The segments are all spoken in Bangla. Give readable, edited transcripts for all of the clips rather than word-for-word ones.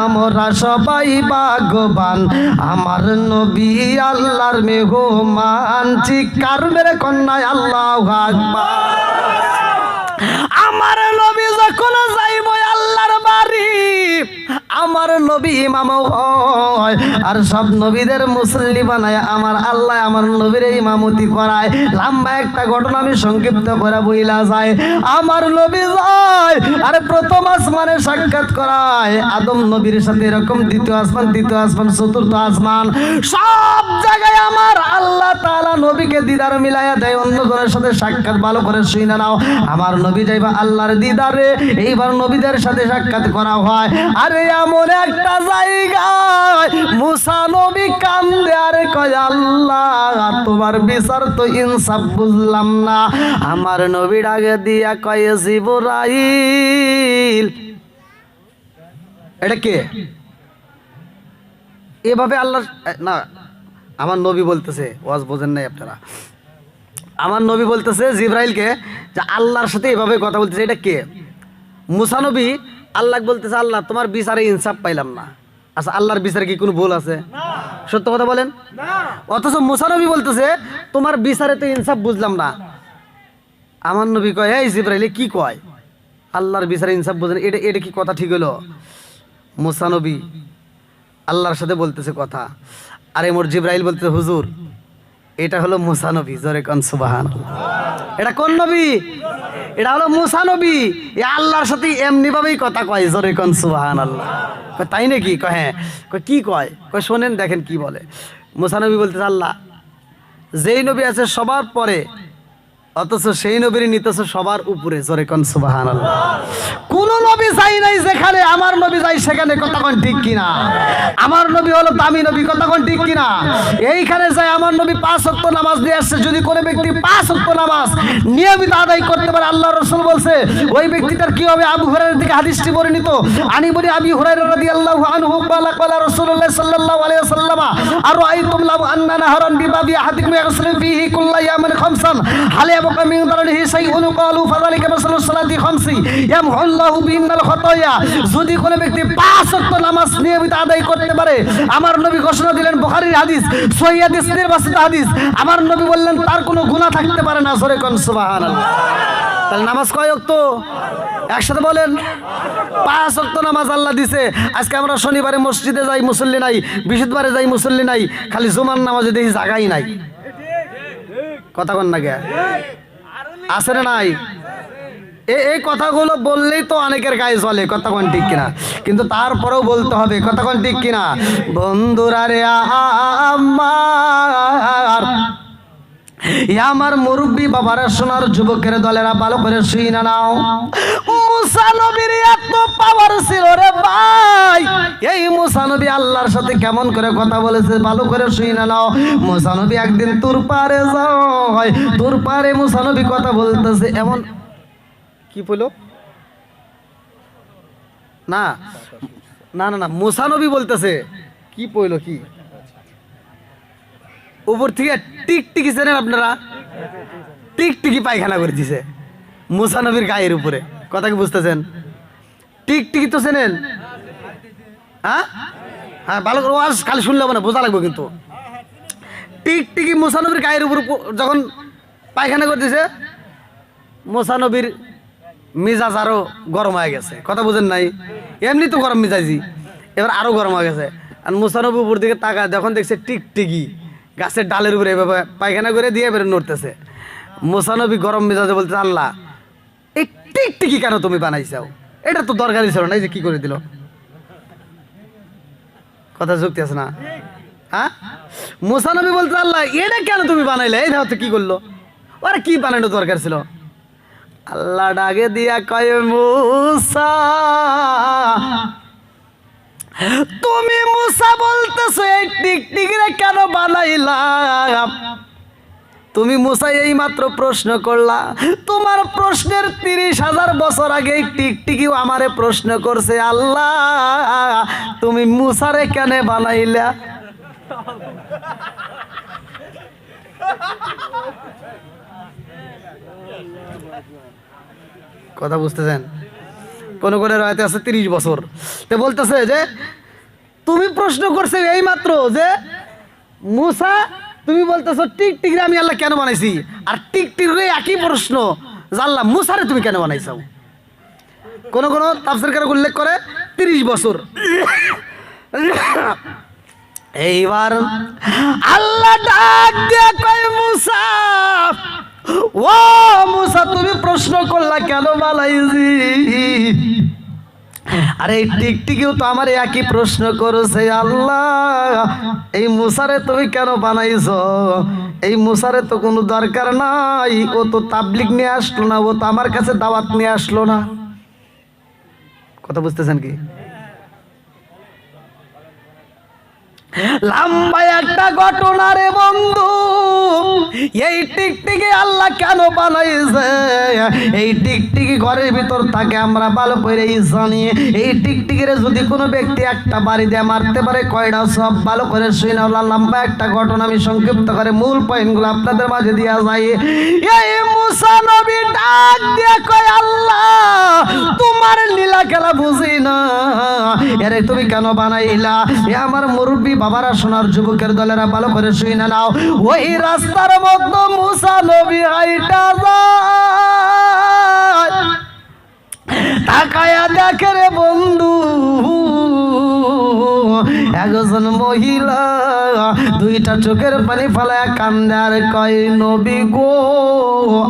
আমরা সবাই ভাগ্যবান, আমার নবী আল্লাহর মেহমান। চিৎকার মেরে কন্যায় আল্লাহু আকবার। আমার নবী যখন যাইব আল্লাহর বাড়ি, আমার নবী ইমাম হয়, আর সব নবীদের মুসল্লি বানায় আমার আল্লাহ আমার নবীর ইমামতি করায়। লম্বা একটা ঘটনা আমি সংক্ষিপ্ত করে বইলা যায়। আমার নবী যায় আর প্রথম আসমানে সাক্ষাৎ করায় আদম নবীর সাথে, এরকম দ্বিতীয় আসমান, তৃতীয় আসমান, চতুর্থ আসমান, সব জায়গায় আমার আল্লাহ তাআলা নবীকে দিদার মিলাইয়া দেয়। অন্যজনের সাথে সাক্ষাৎ ভালো করে শুনে নাও। আমার নবী যাইবা আল্লাহর দিদারে, এইবার নবীদের সাথে সাক্ষাৎ করা হয়। আরে এমন একটা জায়গায় মুসা নবী কান্দে আর কয়, আল্লাহ তোমার বিচার তো ইনসাফ বুঝলাম না। আমার নবী ডাকে দিয়া কয়, জিবরাইল। এটা কে? এভাবে আল্লাহ না, আমার নবী বলতেছে, ওয়াজ বোঝেন নাই আপনারা, আমার নবী বলতেছে জিবরাইলকে যে আল্লাহর সাথে এভাবে কথা বলতেছে। এটা কে? মুসা নবী আল্লাহ বলতেছে, আল্লাহ তোমার বিচারে ইনসাফ পাইলাম না। আচ্ছা, আল্লাহর বিচারে কি কোনো ভুল আছে? সত্য কথা বলেন। অথচ মুসা নবী বলতেছে তোমার বিচারে তো ইনসাফ বুঝলাম না। আমার নবী কয়, এই জিবরাইল কি কয়? আল্লাহর বিচারে ইনসাফ বুঝেন, এটা এটা কি কথা ঠিক হলো? মুসা নবী আল্লাহর সাথে বলতেছে কথা, আরে মোর জিবরাইল বলতেছে, হুজুর এটা হলো মুসা নবী। জোরে কোন সুবহানাল্লাহ। এটা কোন নবী? এটা হলো মুসা নবী। এ আল্লাহর সাথে এমনি ভাবেই কথা কয়। জোরে কোন সুবহানাল্লাহ। কয় তাই নাকি? কয় হ্যাঁ। কয় কি কয়? কয় শোনেন, দেখেন কি বলে। মুসা নবী বলতেছে, আল্লাহ যেই নবী আছে সবার পরে, অথচ সেই নবীর নিতেছে সবার উপরে। জোরে কোন সুবহানাল্লাহ। কোন নবী যাই নাই যেখানে আমার নবী যাই সেখানে। কথা কোন ঠিক কিনা? আমার নবী হলো দামি নবী। কথা কোন ঠিক কিনা? এইখানে যাই আমার নবী 5 ওয়াক্ত নামাজ দিয়ে আসছে। যদি কোনো ব্যক্তি 5 ওয়াক্ত নামাজ নিয়মিত আদায় করতে পারে, আল্লাহ রাসূল বলছে ওই ব্যক্তিটার কি হবে? আবু হুরায়রার দিকে হাদিসটি বর্ণিত। আনি বলি আবি হুরায়রা রাদিয়াল্লাহু আনহু ক্বালা ক্বালা রাসূলুল্লাহ সাল্লাল্লাহু আলাইহি ওয়াসাল্লাম, আরাআইতুম লাউ আন্না নাহরান বিবাবি আহাদিকুম ইয়াগসিলু ফীহি কুল্লা ইয়ামিন খামসান হাল ইয়াবকা মিন দাররিহি শাইউন ক্বালু ফাযালিকা মাসালু সালাতি খামসি ইয়ামহুল্লাহু বিহিন্নাল খাতায়া। যদি কোনো ব্যক্তি 5 ওয়াক্ত নামাজ নিয়মিত আদায় করতে পারে, আমার নবী ঘোষণা দিলেন, বুখারীর হাদিস, সহিহ হাদিস, নির্বাচিত হাদিস, আমার নবী বললেন তার কোনো গুনাহ থাকতে পারে না। জোরে কোন সুবহানাল্লাহ। তাহলে নামাজ কয় ওয়াক্ত? একসাথে বলেন, 5 ওয়াক্ত নামাজ আল্লাহ দিছে। আজকে আমরা শনিবারে মসজিদে যাই, মুসল্লি নাই, বৃহস্পতিবারে যাই, মুসল্লি নাই, খালি জুমার নামাজে দেখি জায়গাই নাই। কথা কন না কে? আছে না নাই? এই কথাগুলো বললেই তো অনেকের গায়ে চলে। কথা কোন ঠিক কিনা? কিন্তু তারপরেও বলতে হবে। কথা কোন ঠিক কিনা? বন্ধুরা রে আমার মুরব্বী বাবারা, সোনার যুবকের দলেরা, ভালো করে শুই না নাও। মুসা নবীর এত পাওয়ার ছিল রে ভাই। এই মুসা নবী আল্লাহর সাথে কেমন করে কথা বলেছে, ভালো করে শুই না নাও। মুসা নবী একদিন তুর পারে যায়, তুর পারে মুসা নবী কথা বলতেছে। এমন কি বলো না না না না, মুসা নবী বলতেছে কি পইলো, কি উপর থেকে টিকটিকি চেনেন আপনারা? টিকটিকি পায়খানা করে দিছে মুসা নবীর গায়ের উপরে। কথা কি বুঝতেছেন? টিকটিকি তো চেনেন? হ্যাঁ হ্যাঁ, ভালো করে ওয়াজ খালি শুনলে হবে না, বোঝা লাগবে কিন্তু। টিকটিকি মুসা নবীর গায়ের উপর যখন পায়খানা করে দিছে, মুসা নবীর মিজাজ আরো গরম হয়ে গেছে। কথা বুঝেন নাই? এমনি তো গরম মিজাজি, এবার আরো গরম হয়ে গেছে। আর মুসা নবী উপর দিকে তাকায়, যখন দেখছে টিকটিকি গাছের ডালের উপরে এভাবে পায়খানা করে দিয়ে এবারে নড়তেছে। মুসা নবী গরম মেজাজে বলতে, আল্লাহ এই টিকটিকি কেন তুমি বানাইছাও? এটা তো দরকারই ছিল না, এই যে কি করে দিল। কথা যুক্তি আছে না? হ্যাঁ, মুসা নবী বলতে, আল্লাহ এটা কেন তুমি বানাইলে? এই ধরতে কি করলো? ওরা কি বানানো দরকার ছিল? আল্লাহ ডাকে দিয়া কয়, মুসা তুমি মুসা বলতেছো এই টিকটিকিরে কেন বানাইলাম? তুমি মুসা এই মাত্র প্রশ্ন করলা, তোমার প্রশ্নের 30,000 বছর আগে এই টিকটিকিও আমারে প্রশ্ন করছে, আল্লাহ তুমি মুসারে কেন বানাইলা? কথা বুঝতেছেন? কোন কোন রায়তে আছে 30 বছর। তো বলতেছে যে তুমি প্রশ্ন করছে এই মাত্র যে মুসা, তুমি বলতেছো টিকটিকি আমি আল্লাহ কেন বানাইছি, আর টিকটিকি একই প্রশ্ন জানলাম মুসারে তুমি কেন বানাইছো। কোন কোন তাফসীরকার উল্লেখ করে 30 বছর। এইবার আল্লাহ ডাক দিয়ে কয় মুসা, ও মুসা তুমি প্রশ্ন করলা কেন বানাইছি। আরে এই টিকটিকিও তো আমার একই প্রশ্ন করেছে, আল্লাহ এই মুসারে তুমি কেন বানাইছো, এই মুসারে তো কোনো দরকার নাই, ও তো তাবলিগ নিয়ে আসলো না, ও তো আমার কাছে দাওয়াত নিয়ে আসলো না। কথা বুঝতেছেন কি? লম্বা একটা ঘটনা রে বন্ধু। এই টিকটিকি আল্লাহ কেন বানাইছে, এই টিকটিকি ঘরের ভিতর থাকে আমরা ভালো করে জানি। এই টিকটিকিরে যদি কোনো ব্যক্তি একটা বাড়ি দিয়ে মারতে পারে কয়টা, সব ভালো করে শুনে নাও। লম্বা একটা ঘটনা আমি সংক্ষিপ্ত করে মূল পয়েন্টগুলো আপনাদের মাঝে দিয়া যাই। এই মুসা নবী ডাক দিয়ে কয়, আল্লাহ তোমার লীলা খেলা বুঝি না, এরে তুমি কেন বানাইলা। এ আমার মুরব্বী বাবারা, সোনার যুবকের দলেরা ভালো করে শুনে নাও। ওই রাস্তার মধ্যে মুসা নবী হাইটা যায়, তাকায়া দেখে রে বন্ধু একজন মহিলা দুইটা চোখের পানি ফেলায় কান্দে আর কয়, নবী গো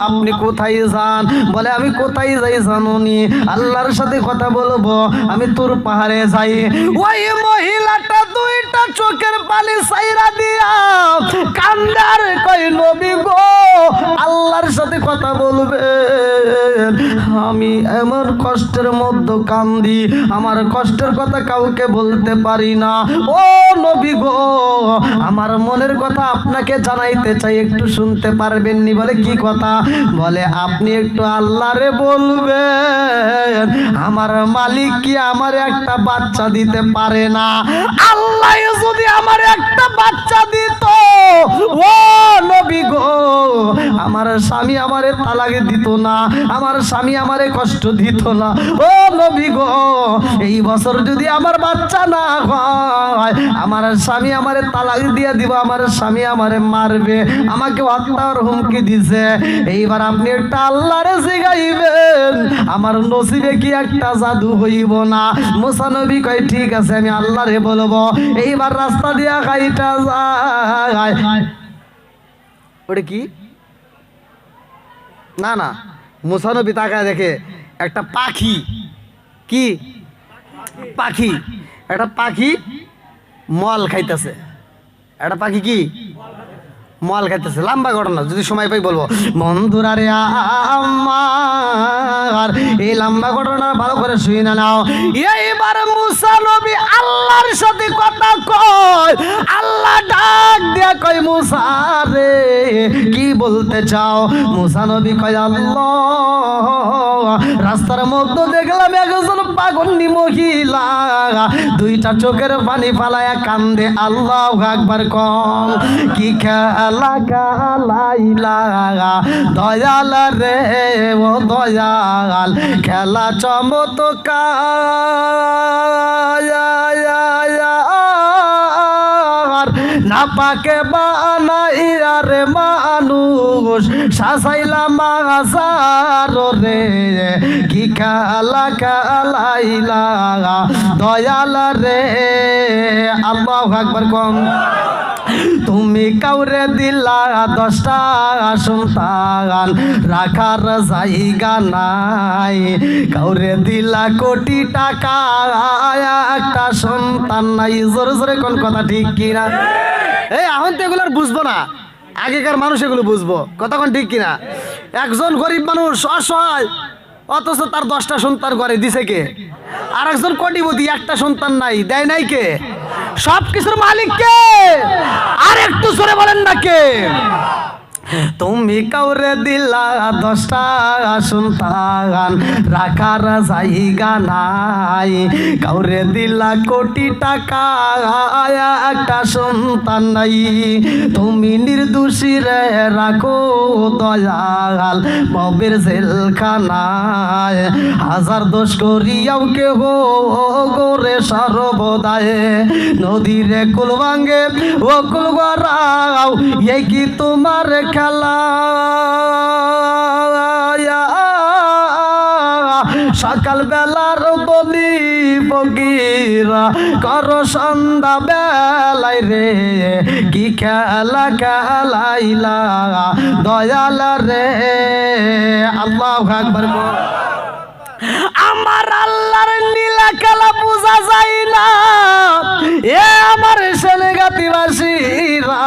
আপনি কোথায় যান। বলে আমি কোথায় যাই জানুনি, আল্লাহর সাথে কথা বলবো, আমি তোর পাহাড়ে যাই। ওই মহিলাটা দুইটা চোখের পানি সাইরা দিয়া কান্দে আর কয়, নবী গো আল্লাহর সাথে কথা বলবেন, আমি এমন কষ্টের মধ্যে কান্দি, আমার কষ্টের কথা কাউকে বলতে পারি না। ও নবী গো আমার মনের কথা আপনাকে জানাইতে চাই, একটু শুনতে পারবেন নি। বলে কি কথা। বলে আপনি একটু আল্লাহরে বলবেন আমার মালিক কি আমার একটা বাচ্চা দিতে পারে না। আল্লাহ যদি আমার একটা বাচ্চা দিত, ও নবী গো আমার স্বামী আমারে তালাক দিত না, আমার স্বামী আমারে কষ্ট দিত না। ও নবী গো এই বছর যদি আমার বাচ্চা না হয়, আমার স্বামী আমারে তালাক দিয়ে দিব, আমার স্বামী আমারে মারবে, আমাকে হত্যার হুমকি দিছে। এইবার আপনি একটা আল্লাহরে জিগাইবেন আমার নসিবে কি একটা জাদু হইব না। মুসা নবী কয় ঠিক আছে আমি আল্লাহরে বলবো। এইবার রাস্তা দিয়া খাইটা যায়, ওটা কি না না, মুসা নবী তাকায় দেখে একটা পাখি, কি পাখি, একটা পাখি মল খাইতেছে, একটা পাখি কি মল খাইতেছে। লম্বা ঘটনা, যদি সময় পাই বলবো। বন্ধুরা রে আমার এই লম্বা ঘটনা ভালো করে শুনে নাও। এইবার মুসা নবী আল্লাহর সাথে কথা কয়, আল্লাহ ডাক দিয়া কয়, মুসা রে কি বলতে চাও। মুসা নবী কয়, আল্লাহ রাস্তার মধ্যে দেখলাম একজন পাগন্ডি মহিলা দুইটা চোখের পানি ফালায়া কান্দে। আল্লাহু আকবার কম, কি খেলা খেলাইলা দয়াল রে ও দয়াল, খেলা চমৎকার, না পাকে বানাইয়া রে মানুষ সাজাইলা মাজার রে, কি খেলা খেলাইলা দয়াল রে। আল্লাহু আকবার কম। তুমি কাউরে দিলা 10টা সন্তান, রাখার জায়গা নাই, কাউরে দিলা কোটি টাকা, একটা সন্তান নাই। জোরে জোরে কোন কথা ঠিক কিনা? এই এখন তো এগুলো আর বুঝবো না, আগেকার মানুষ এগুলো বুঝবো, কতক্ষণ ঠিক কিনা? একজন গরিব মানুষ অসহায়, অথচ তার 10টা সন্তান করে দিছে কে? আর একজন কোটিপতি, একটা সন্তান নাই, দেয় নাই কে? সব কিছুর মালিক কে? আর একটু জোরে বলেন না কে? তুমি কাউরে দিলা 10টা সন্তান রাখার জায়গা নাই, কাউরে দিলা কোটি টাকা একটা সন্তান নাই। তুমি নির্দোষী রে রাখো দয়াল ববের জেলখানায়, হাজার দোষ করিয়াও কেহ গোরে সর্বদায়। নদীরে কুল ভাঙ্গে ও কুল গড়াও, এই কি তোমার খেলা? সকাল বেলার বলি ফকিরা কর সন্ধ্যা বেলায় রে, কি খেলা খেলাইলা দয়াল রে। আল্লাহু আকবার। আমার আল্লাহর নীলা খেলা বোঝা যায় না, এ আমার সেনেগাতিবাসীরা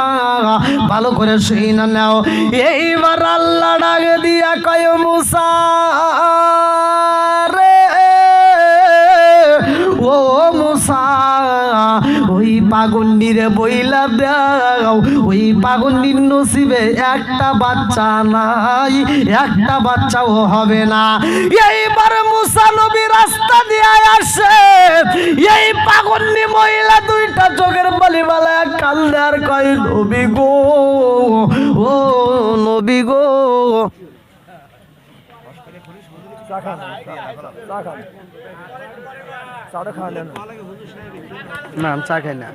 ভালো করে শুই না নাও। এইবার আল্লাহ ডাক দিয়া কয় মুসা রে, ও মুসা ওই পাগন্ডিরে বইলা দাও, ওই পাগন্ডির নসিবে একটা বাচ্চা নাই, একটা বাচ্চাও হবে না। এইবার মুসা নবী রাস্তা দিয়ে আসে, এই পাগন্ডি মহিলা দুইটা চোখের বালি বালা কান্দে আর কয় নবী গো, ও নবী গো। না আমি চা খাই না,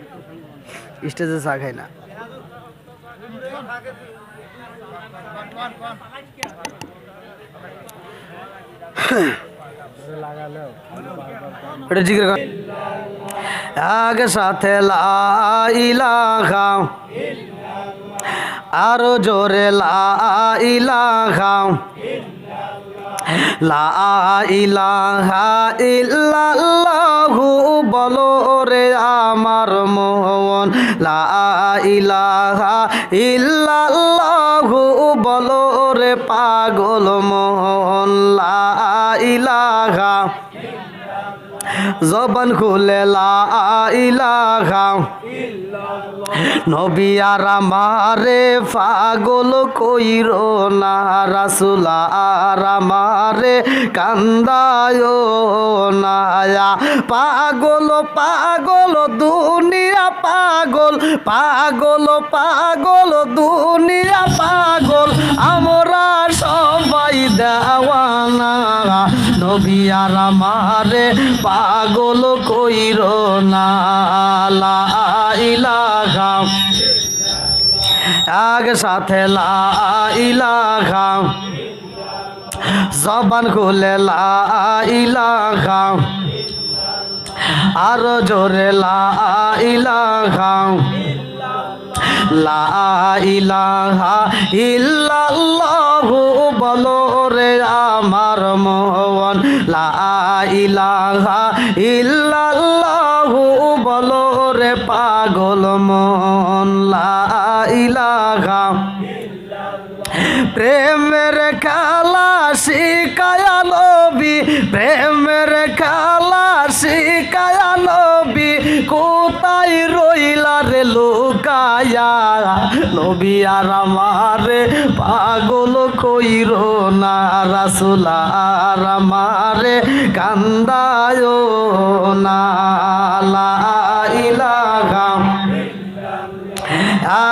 স্টেজে চা খাই না। এটা জিজ্ঞেস এক সাথে লা ইলাহা, আরো জোরে লা ইলাহা, লা ইলাহা ইল্লাল্লাহু বলো রে আমার মন, লা ইলাহা ইল্লাল্লাহু বলো রে পাগল মন, লা ইলাহা জবান খুলে লা ইলাহা। নবী আর আমারে পাগল কইরো না, রাসূল আর আমারে কান্দায় না। পাগল পাগল দুনিয়া পাগল, পাগল পাগল দুনিয়া পাগল, আমরা সবাই দেওয়ানা। নবী আর আমারে পাগল কইরো না, লা ইলাহা এক সাথে লা ইলাহা, জবান খুলে লা ইলাহা, আরো জোরে লা ইলাহা, লা ইলাহা ইল্লাল্লাহু বলো রে আমার মন, লা ইলাহা ইল্লাল্লাহু বলো রে পাগল মন, লা ইলাহা। প্রেমের খেলা শিকায়া নবী, প্রেমের খেলা শিকায়া নবী, কোথায় রইলা রে লুকায়া? নবী আর আমারে পাগল কইরো না, রাসূল আর আমারে কান্দায় না, লা ইলাহা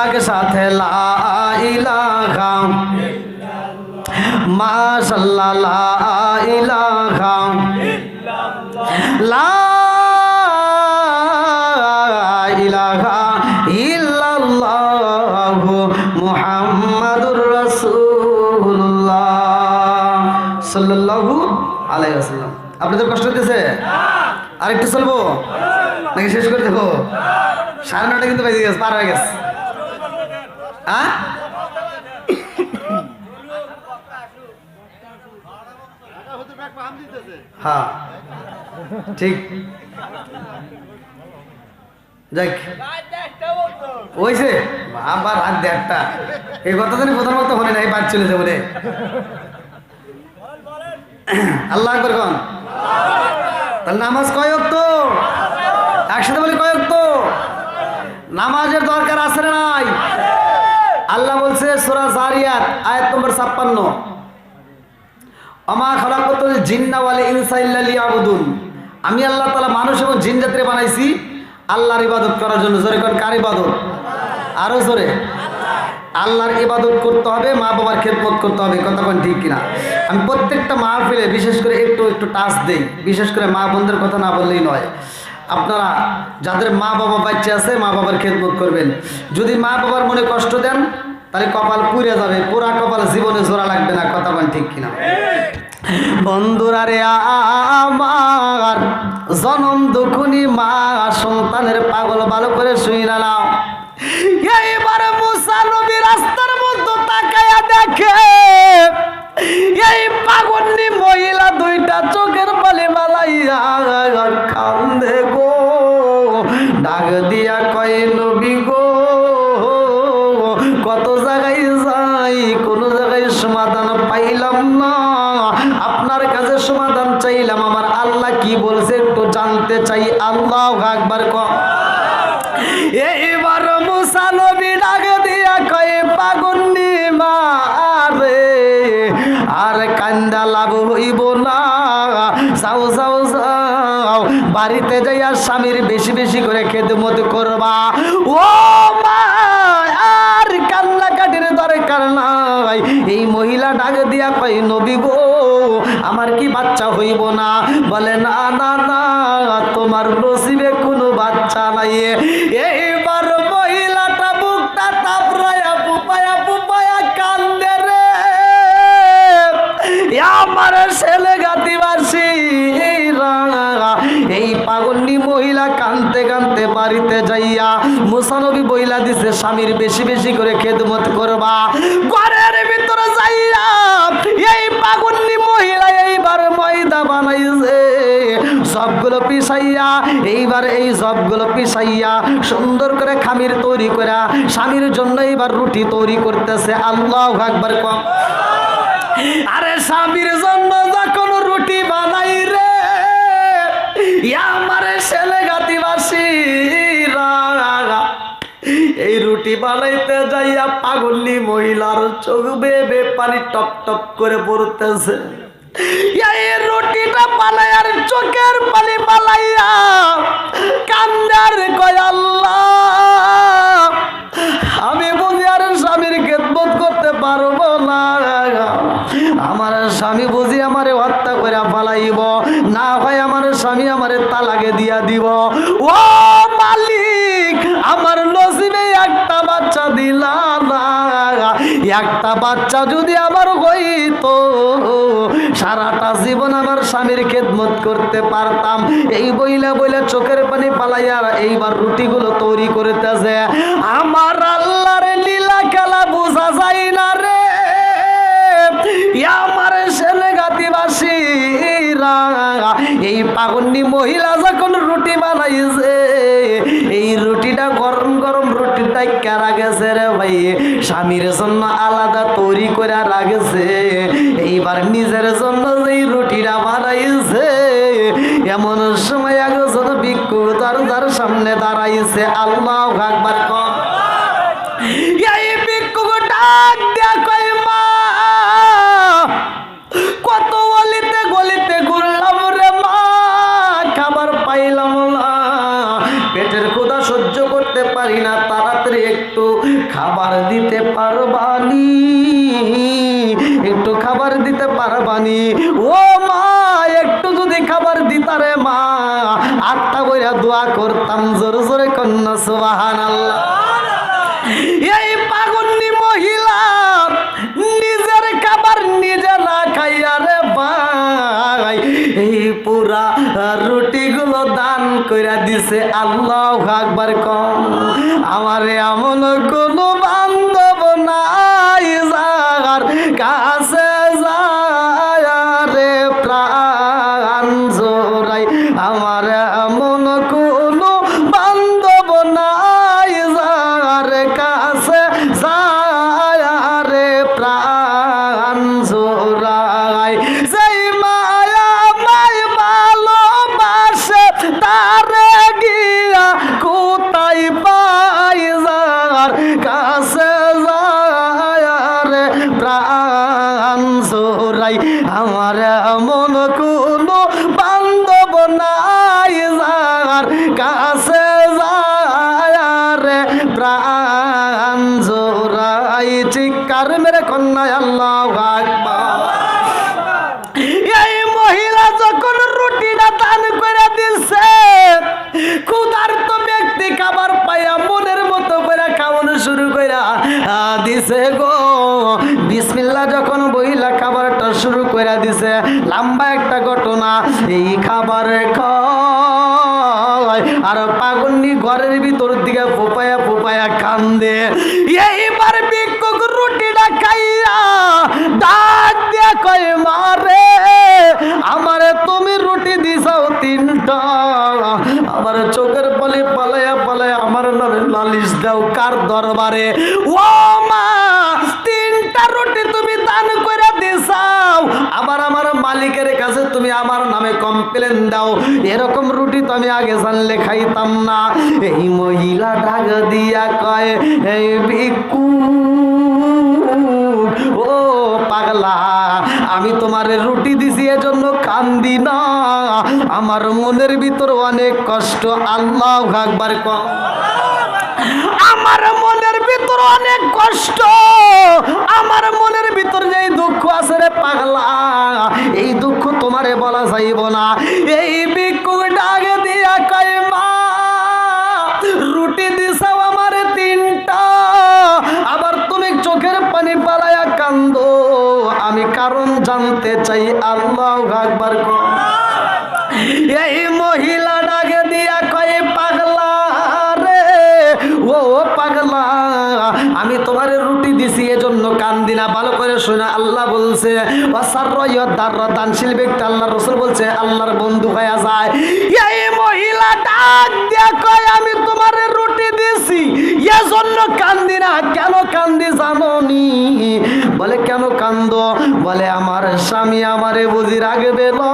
এক সাথে লা ইলাহা, মাশাআল্লাহ লা ইলাহা, লা ইলাহা ইল্লাল্লাহু মুহাম্মাদুর রাসূলুল্লাহ সাল্লাল্লাহু আলাইহি ওয়াসাল্লাম। আপনাদের কষ্ট হতেছে? আরেকটু চলবো নাকি শেষ করে দেবো? 9:30 কিন্তু বেজে গেছে, পার হয়ে গেছে। হ্যাঁ হ্যাঁ ঠিক, যাক ওইছে আবার রাত 1:30। এই কথা জানি প্রথম মতো মনে নাই, বাদ চলে যাবো রে। আল্লাহ আকবার কোন? তাহলে নামাজ কয় ওয়াক্ত? একসাথে বলি কয় ওয়াক্ত? নামাজের দরকার আছে না নাই? আল্লাহ বলছে সূরা জারিয়াত আয়াত নম্বর 56, আমা খালাকাতুল জিন্না ওয়াল ইনসা ইল্লা লিয়াবুদুন, আমি আল্লাহ তাআলা মানুষ এবং জিন জাতিকে বানাইছি আল্লাহর ইবাদত করার জন্য। জোরে কোন কার ইবাদত? আরো জোরে। আল্লাহর ইবাদত করতে হবে, মা বাবার খেদমত করতে হবে। কথা কোন ঠিক কিনা? আমি প্রত্যেকটা মাহফিলে বিশেষ করে একটু একটু টাচ দেই, বিশেষ করে মা বোনদের কথা না বললেই নয়। আপনারা যাদের মা বাবা বাচ্চা আছে মা বাবার খেদমত করবেন। যদি মা বাবার মনে কষ্ট দেন তাহলে কপাল পুড়ে যাবে, পুরা কপাল জীবনে জোড়া লাগবে না। কথা কোন ঠিক কিনা? বন্ধুরা রে আমার, জনম দুখুনি মা সন্তানের পাগল ভালো করে শুই না নাও। এইবার মুসা নবী রাস্তার মধ্যে তাকায়া দেখে এই পাগলনি মহিলা দুইটা চোখের পানি মালাইয়া কান্দে গো, ডাক দিয়া কয় নবী গো, কত জায়গায় যাই কোন জায়গায় সমাধান পাইলাম না, আপনার কাছে সমাধান চাইলাম, আমার আল্লাহ কি বলছে একটু জানতে চাই। আল্লাহু আকবার কও। এইবার মুসা নবী ডাক দিয়া কয় পাগলনি মা রে, আর কান্দা লাভ হইব না, যাও যাও যাও বাড়িতে যাইয়া স্বামীর বেশি বেশি করে খেদমত করবা। ও মা, আর কান্নাকাটির দরকার নাই। এই মহিলা ডাক দিয়া কয় নবী গো, আমার কি বাচ্চা হইব না? বলে না না না, তোমার নসিবে কোনো বাচ্চা নাই। এইবার মহিলাটা বুকটা তাপড়ায়া পুপায়া পুপায়া কান্দে রে, আমার ছেলে গাতিবাসী। এই পাগলনি মহিলা কানতে কানতে বাড়িতে যাইয়া মুসা নবী বইলা দিছে স্বামীর বেশি বেশি করে খেদমত করবা। ঘরের ভিতরে যাইয়া এই পাগলনি মহিলা এইবার ময়দা বানাইছে, সবগুলো পিসাইয়া এইবার এই সবগুলো পিসাইয়া সুন্দর করে খামির তৈরি করে স্বামীর জন্য এইবার রুটি তৈরি করতেছে। আল্লাহু আকবার কও। আরে স্বামীর জন্য যখন রুটি বানাই রে, আমার ছেলে গাতিবাসী এই রুটি বানাইতে যাইয়া পাগলনি মহিলার চোখ বেয়ে পানি টপ টপ করে পড়তেছে। এই রুটিটা বানাইয়ার চোখের পানি বানাইয়া কান্দার কয় আল্লাহ, আমি বুঝি আর স্বামীর খেদমত করতে পারবো না, আমার স্বামী বুঝি আমারে হত্যা করে ফালাইব, না হয় আমার স্বামী আমারে তালাকে দিয়া দিব। ও মালিক, আমার নসিবে একটা বাচ্চা দিলা না, একটা বাচ্চা যদি আমার হইতো সারাটা জীবন আমার স্বামীর খেদমত করতে পারতাম। এই বইলা বইলা চোখের পানি পালাইয়া এইবার রুটিগুলো তৈরি করতেছে। আমার আল্লাহর লীলা খেলা বোঝা যায় না রে, আমার ছেলে গাতিবাসী। এই পাগলনি মহিলা যখন রুটি বানাইছে, এই রুটিটা গরম গরম রুটিটা কেরা গেছে রে ভাই, স্বামীর জন্য আলাদা তৈরি করে রাখছে। এইবার নিজের জন্য যেই রুটিটা বানাইছে, এমন সময় একজন ভিক্ষু দরজার সামনে দাঁড়াইছে। আল্লাহু আকবার কও। এই ভিক্ষুক ডাক দিয়া কয় মা, কত গলিতে গলিতে ঘুরলাম রে মা, খাবার পাইলাম না, পেটের ক্ষুধা সহ্য করতে পারি না, তাড়াতাড়ি একটু খাবার দিতে পারবানি, একটু খাবার দিতে পারবানি? ও মা, একটু যদি খাবার দিতারে মা, আটটা বইরা দোয়া করতাম। জোরে জোরে কন্যা সুবহানাল্লাহ। এই পাগলনি মহিলা নিজের খাবার নিজে না খাইয়া রে ভাই এই পুরা রুটিগুলো দান কইরা দিছে। আল্লাহু আকবার কও। আমারে এমন কোন বান্ধব নাই যার কাছে যায় রে প্রাণ জোড়াই, আমার এমন কোন বান্ধব নাই যার কাছে যায় রে প্রাণ জোড়াই, সেই মায়া মায় ভালোবাসে তারে গিয়া কোথায় পাই যার কাছে কাছে যায় রে প্রাণ জোড়াই চিৎকার মেরে কন্যায় আল্লাহু আকবার। এই মহিলা যখন রুটিটা দান করে দিছে, ক্ষুধার্ত ব্যক্তি খাবার পাইয়া মনের মতো করে খাওয়ানো শুরু কইরা দিছে গো। বিসমিল্লাহ যখন বইলা খাবারটা শুরু করে দিছে, লম্বা একটা ঘটনা। এই খাবার খায় আর পাগন্নি ঘরের ভিতর দিকে ফোপায়া ফোপায়া কান্দে। এইবার ভিক্ষুক রুটিটা খাইয়া ডাক দিয়া কয় মারে আমারে তুমি রুটি দিছাও 3টা, আমার চোখের পালে পালায়া পালায়া আমার নামে নালিশ দাও কার দরবারে? ও মা 3টা রুটি তুমি দান করে দিছাও, আবার আমার মালিকের কাছে তুমি আমার নামে কমপ্লেন দাও। এরকম রুটি তো আমি আগে জানলে খাইতাম না। এই মহিলা ডাক দিয়া কয় এই ভিক্ষুক ও পাগলা, আমি তোমার রুটি দিছি এজন্য কান্দি না, আমার মনের ভিতর অনেক কষ্ট। আল্লাহু আকবার কও। আমার মনের ভিতর অনেক কষ্ট, আমার মনের ভিতর যে দুঃখ আছে রে পাগলা, এই দুঃখ তোমারে বলা যাইব না। এই ভিক্ষুক ডাক দিয়া কয় মা রুটি দিছাও আমার 3টা, আবার তুমি চোখের পানি পালায়া কান্দো, আমি কারণ জানতে চাই। আল্লাহু আকবার কও। এই মহিলা ডাকে দিয়া কয় পাগলা রে ও পাগলা, আমি তোমার রুটি দিছি এজন্য কান্দি না। ভালো করে শোনা, আল্লাহ বলছে দানশীল ব্যক্তি, আল্লাহ রাসূল বলছে আল্লাহর বন্ধু হয়ে যায়। এই মহিলা ডাক দিয়া কয় আমি তোমার রুটি দিছি এজন্য কান্দি না। কেন কান্দি জানোনি? বলে কেন কান্দো? বলে আমার স্বামী আমারে বুঝি রাখবে না।